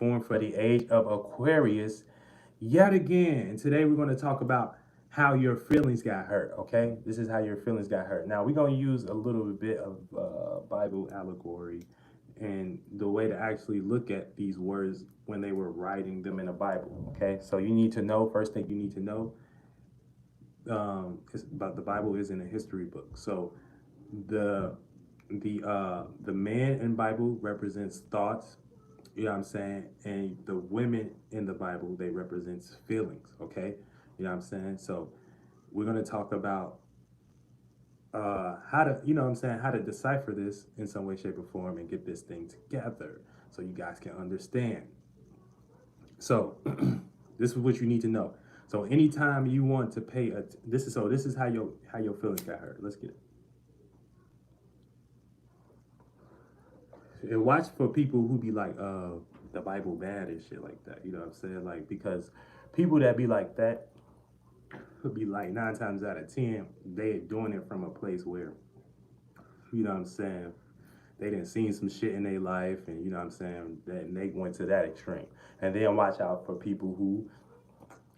form for the age of Aquarius yet again. And today we're going to talk about how your feelings got hurt, okay? This is how your feelings got hurt. Now, we're going to use a little bit of Bible allegory and the way to actually look at these words when they were writing them in the Bible, okay? So you need to know, first thing you need to know, is about the Bible isn't a history book. So the the man in Bible represents thoughts, you know what I'm saying? And the women in the Bible, they represents feelings, okay? You know what I'm saying? So we're gonna talk about how to, you know what I'm saying, how to decipher this in some way, shape, or form and get this thing together so you guys can understand. So this is what you need to know. So anytime you want to pay a, this is how your feelings got hurt. Let's get it. And watch for people who be like, the Bible bad and shit like that. You know what I'm saying? Like, because people that be like that could be like 9 times out of 10, they doing it from a place where, you know what I'm saying, they didn't seen some shit in their life, and you know what I'm saying, that they went to that extreme. And then watch out for people who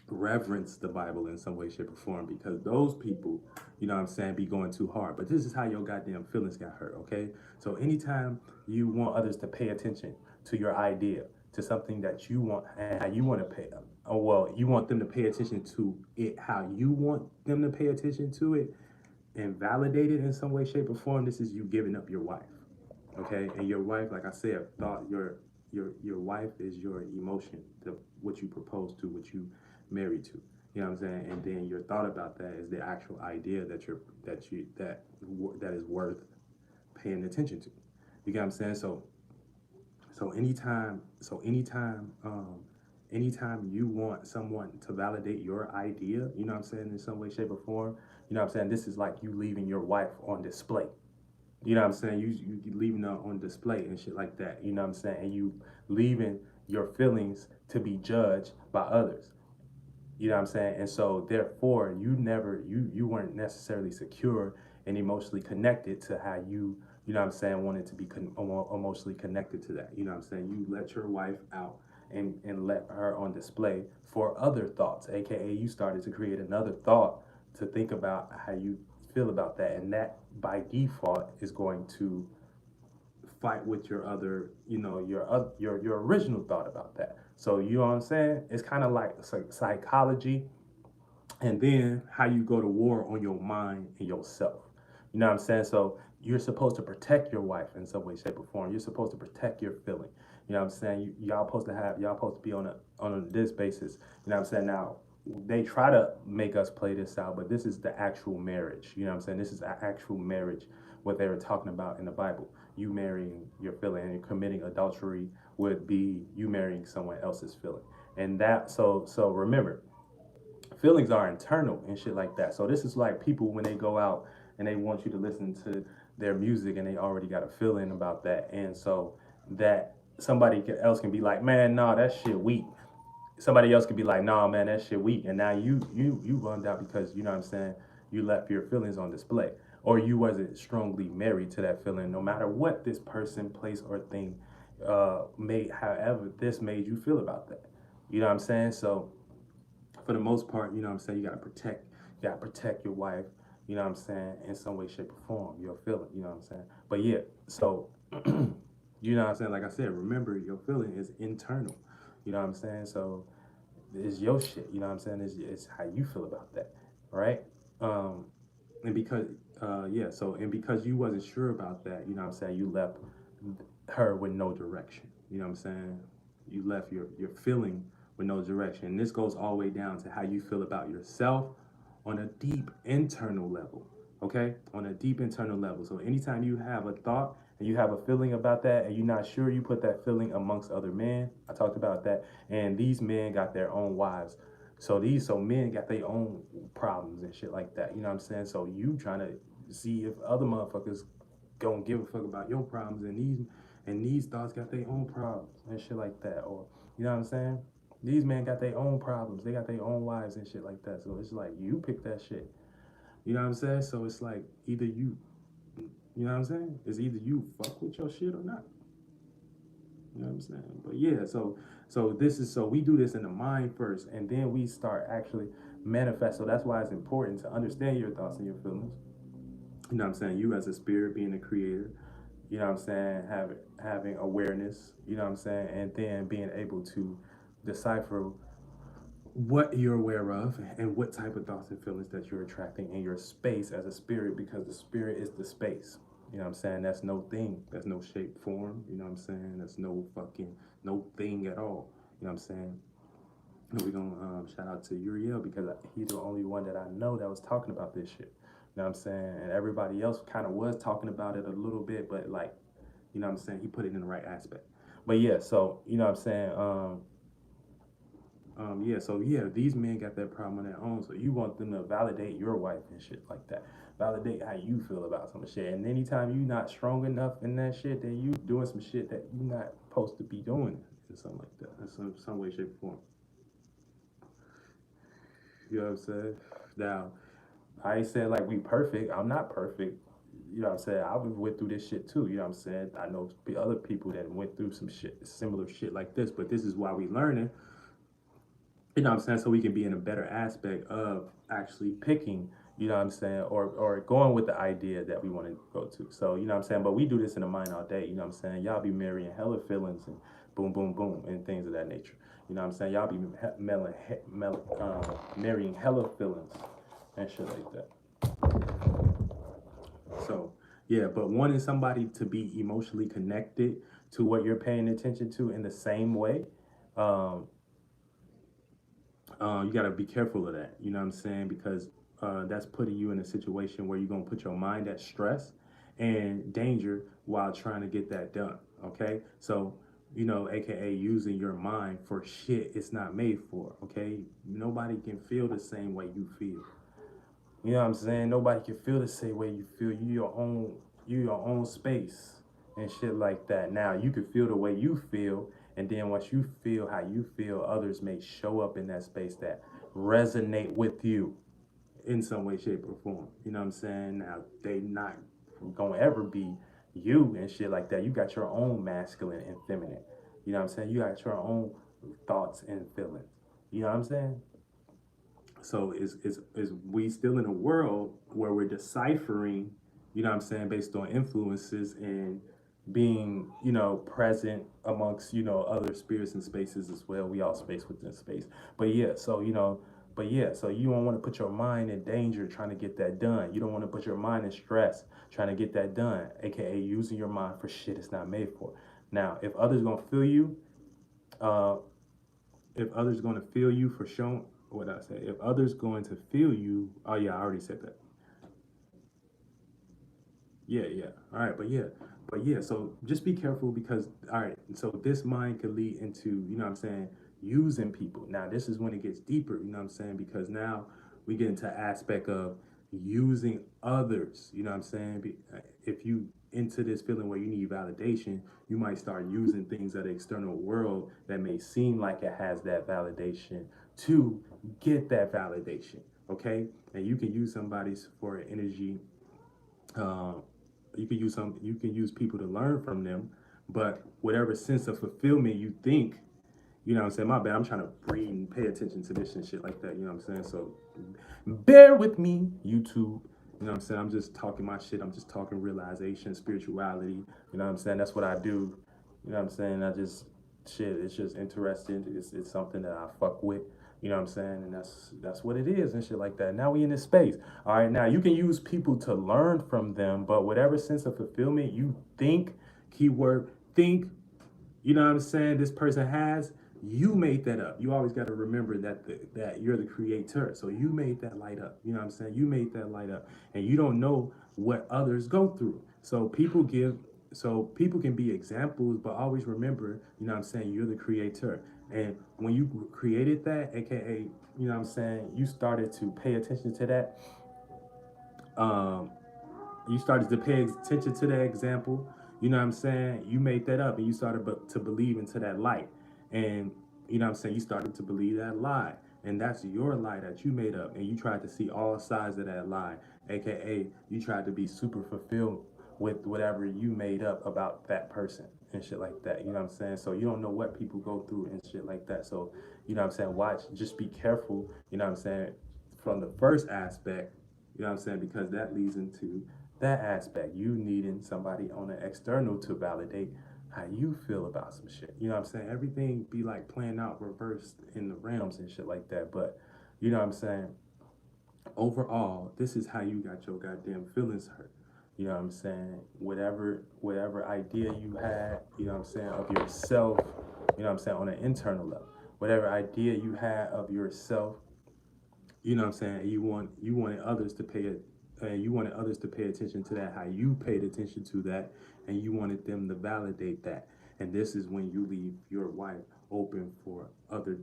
reverence the Bible in some way, shape, or form, because those people, you know what I'm saying, be going too hard. But this is how your goddamn feelings got hurt, okay? So anytime you want others to pay attention to your idea, to something that you want and how you want to pay, oh, well, you want them to pay attention to it, how you want them to pay attention to it, and validate it in some way, shape, or form, this is you giving up your wife, okay? And your wife, like I said, thought your wife is your emotion, what you propose to, what you married to. You know what I'm saying? And then your thought about that is the actual idea that is worth paying attention to. You get what I'm saying? Anytime you want someone to validate your idea, you know what I'm saying, in some way, shape, or form, you know what I'm saying, this is like you leaving your wife on display. You know what I'm saying? You leaving her on display and shit like that. You know what I'm saying? And you leaving your feelings to be judged by others. You know what I'm saying? And so therefore, you weren't necessarily secure and emotionally connected to how you know what I'm saying, wanted to be emotionally connected to that. You know what I'm saying? You let your wife out and let her on display for other thoughts, aka you started to create another thought to think about how you feel about that, and that by default is going to fight with your other, you know, your original thought about that. So you know what I'm saying? It's kind of like psychology, and then how you go to war on your mind and yourself. You know what I'm saying? So you're supposed to protect your wife in some way, shape, or form. You're supposed to protect your feeling. You know what I'm saying? Y'all supposed to be on this basis. You know what I'm saying? Now they try to make us play this out, but this is the actual marriage. You know what I'm saying? This is actual marriage, what they were talking about in the Bible. You marrying your feeling and committing adultery would be you marrying someone else's feeling. And that, so remember, feelings are internal and shit like that. So this is like people when they go out and they want you to listen to their music and they already got a feeling about that. And so that somebody else can be like, man, nah, that shit weak. Somebody else could be like, nah, man, that shit weak. And now you run out because, you know what I'm saying, you left your feelings on display. Or you wasn't strongly married to that feeling, no matter what this person, place, or thing made, however this made you feel about that. You know what I'm saying? So for the most part, you know what I'm saying, you gotta protect your wife, you know what I'm saying, in some way, shape, or form, your feeling, you know what I'm saying. But yeah, so you know what I'm saying, like I said, remember your feeling is internal. You know what I'm saying? So it's your shit, you know what I'm saying? It's how you feel about that, right? Um, and because yeah, so and because you wasn't sure about that, you know what I'm saying, you left her with no direction. You know what I'm saying? You left your feeling with no direction. And this goes all the way down to how you feel about yourself on a deep internal level. Okay? On a deep internal level. So anytime you have a thought and you have a feeling about that and you're not sure, you put that feeling amongst other men. I talked about that. And these men got their own wives. So men got their own problems and shit like that. You know what I'm saying? So you trying to see if other motherfuckers gonna give a fuck about your problems, and these thoughts got their own problems and shit like that. Or you know what I'm saying? These men got their own problems. They got their own wives and shit like that. So it's like you pick that shit. You know what I'm saying? So it's like either you know what I'm saying? It's either you fuck with your shit or not. You know what I'm saying? But yeah, so we do this in the mind first, and then we start actually manifest. So that's why it's important to understand your thoughts and your feelings. You know what I'm saying? You as a spirit being a creator, you know what I'm saying, having awareness, you know what I'm saying, and then being able to decipher what you're aware of and what type of thoughts and feelings that you're attracting in your space as a spirit, because the spirit is the space. You know what I'm saying? That's no thing. That's no shape, form. You know what I'm saying? That's no fucking no thing at all. You know what I'm saying? And we're gonna shout out to Uriel because he's the only one that I know that was talking about this shit. You know what I'm saying? And everybody else kind of was talking about it a little bit, but like, you know what I'm saying? He put it in the right aspect. But yeah, so you know what I'm saying? Yeah, so yeah, these men got that problem on their own. So you want them to validate your wife and shit like that. Validate how you feel about some shit. And anytime you not strong enough in that shit, then you doing some shit that you not supposed to be doing and something like that. In some way, shape, or form. You know what I'm saying? Now, I ain't saying like we perfect. I'm not perfect. You know what I'm saying? I went through this shit too. You know what I'm saying? I know other people that went through some shit, similar shit like this. But this is why we learning. You know what I'm saying? So we can be in a better aspect of actually picking, you know what I'm saying, or going with the idea that we want to go to. So, you know what I'm saying? But we do this in the mind all day, you know what I'm saying? Y'all be marrying hella feelings and boom, boom, boom, and things of that nature. You know what I'm saying? Y'all be marrying hella feelings and shit like that. So, yeah, but wanting somebody to be emotionally connected to what you're paying attention to in the same way, um, you got to be careful of that. You know what I'm saying? Because that's putting you in a situation where you're going to put your mind at stress and danger while trying to get that done. Okay. So, you know, AKA using your mind for shit it's not made for. Okay. Nobody can feel the same way you feel. You know what I'm saying? Nobody can feel the same way you feel. You your own space and shit like that. Now you can feel the way you feel, and then once you feel how you feel, others may show up in that space that resonate with you in some way, shape, or form. You know what I'm saying? Now they not gonna ever be you and shit like that. You got your own masculine and feminine. You know what I'm saying? You got your own thoughts and feelings. You know what I'm saying? So is we still in a world where we're deciphering, you know what I'm saying, based on influences and being, you know, present amongst, you know, other spirits and spaces as well. We all space within space. But yeah, so you know, but yeah, so you don't want to put your mind in danger trying to get that done. You don't want to put your mind in stress trying to get that done, aka using your mind for shit it's not made for. Now, if others gonna feel you, uh, if others going to feel you for showing what did I say? If others going to feel you, oh yeah, I already said that. Yeah, yeah. All right, but yeah. So just be careful because all right. So this mind could lead into you know what I'm saying using people. Now this is when it gets deeper. You know what I'm saying because now we get into aspect of using others. You know what I'm saying. If you into this feeling where you need validation, you might start using things of the external world that may seem like it has that validation to get that validation. Okay, and you can use somebody's for energy uh, you can use people to learn from them, but whatever sense of fulfillment you think, you know what I'm saying? My bad, I'm trying to read and pay attention to this and shit like that, you know what I'm saying? So bear with me, YouTube. You know what I'm saying? I'm just talking my shit. I'm just talking realization, spirituality. You know what I'm saying? That's what I do. You know what I'm saying? I just shit. It's just interesting. It's something that I fuck with. You know what I'm saying? And that's what it is and shit like that. Now we in this space. All right. Now you can use people to learn from them, but whatever sense of fulfillment you think, keyword think, you know what I'm saying, this person has, you made that up. You always got to remember that that you're the creator. So you made that light up. You know what I'm saying? You made that light up. And you don't know what others go through. So people can be examples, but always remember, you know what I'm saying, you're the creator. And when you created that, aka, you know what I'm saying, you started to pay attention to that. Um, you started to pay attention to that example, you know what I'm saying? You made that up and you started to believe into that light. And you know what I'm saying? You started to believe that lie. And that's your lie that you made up. And you tried to see all sides of that lie. AKA, you tried to be super fulfilled with whatever you made up about that person and shit like that. You know what I'm saying? So you don't know what people go through and shit like that. So, you know what I'm saying? Watch, just be careful, you know what I'm saying, from the first aspect, you know what I'm saying? Because that leads into that aspect. You needing somebody on an external to validate how you feel about some shit. You know what I'm saying? Everything be like playing out reversed in the realms and shit like that. But you know what I'm saying? Overall, this is how you got your goddamn feelings hurt. You know what I'm saying? Whatever idea you had, you know what I'm saying, of yourself, you know what I'm saying, on an internal level. Whatever idea you had of yourself, you know what I'm saying, you wanted others to pay it, you wanted others to pay attention to that, how you paid attention to that, and you wanted them to validate that. And this is when you leave your wife open for others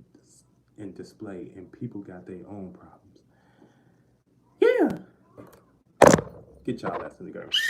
in display, and people got their own problems. Yeah. Get y'all ass in the garbage.